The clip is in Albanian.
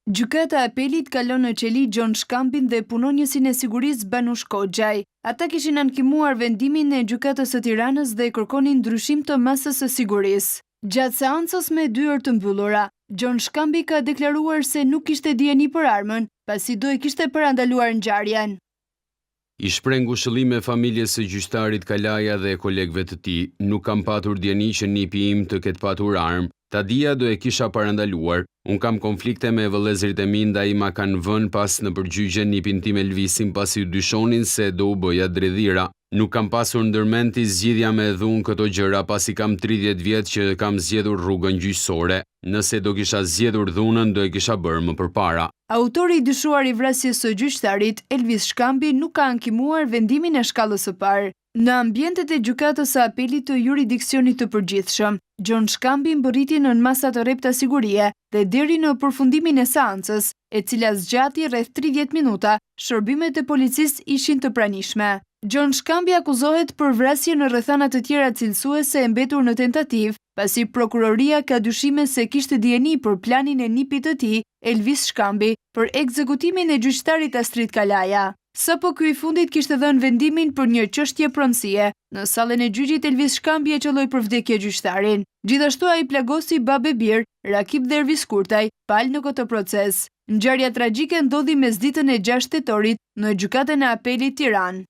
Gjykata e apelit kalon në qeli Gjon Shkambin dhe punonjësin e sigurisë Banush Koxhaj. Ata kishin ankimuar vendimin e gjykatës së Tiranës dhe kërkonin ndryshim të masës së sigurisë. Gjatë seancës me dyert të mbyllura, Gjon Shkambi ka deklaruar se nuk kishte dieni për armën, pasi do e kishte parandaluar ngjarjen. I shpreh ngushëllime familjes së gjyqtarit Kalaja dhe kolegëve të tij. Nuk kam patur dieni që nipi im të ketë patur armë. Ta dija do e kisha parandaluar. Unë kam konflikte me vëllezërit e mi, ndaj ma kanë vënë pas në përgjigje nipin tim Elvisin pasi u dyshonin se do u bëja dredhira. Nuk kam pasur ndërmend të zgjidhja me dhunë këto gjëra pasi kam 30 vjet që kam zgjedhur rrugën gjyqësore. Nëse do kisha zgjedhur dhunën, do e kisha bërë më përpara. Autori i dyshuar i vrasjes së gjyqtarit, Elvis Shkambi, nuk ka ankimuar vendimin e shkallës së parë. Në ambientet e gjykatës së apelit të juridiksionit të përgjithshëm, Gjon Shkambi mbërriti në masa të repta sigurie dhe deri në përfundimin e seancës, e cila zgjati rreth 30 minuta, shërbimet e policisë ishin të pranishme. Gjon Shkambi akuzohet për vrasje në rrethana të tjera cilësuese e mbetur në tentativë, pasi prokuroria ka dyshime se kishte dieni për planin e nipit të tij, Elvis Shkambi, për ekzekutimin e gjyqtarit Astrid Kalaja. Sapo ky i fundit kishte dhënë vendimin për një çështje pronësie. Në sallën e gjyqit, Elvis Shkambi e qelloi për vdekje gjyqtarin. Gjithashtu ai plagosi babë e birë, Rakip dhe Ervis Kurtaj, palë në këtë proces. Ngjarja tragjike ndodhi mesditën e 6 tetorit në gjykatën e apelit Tiranë.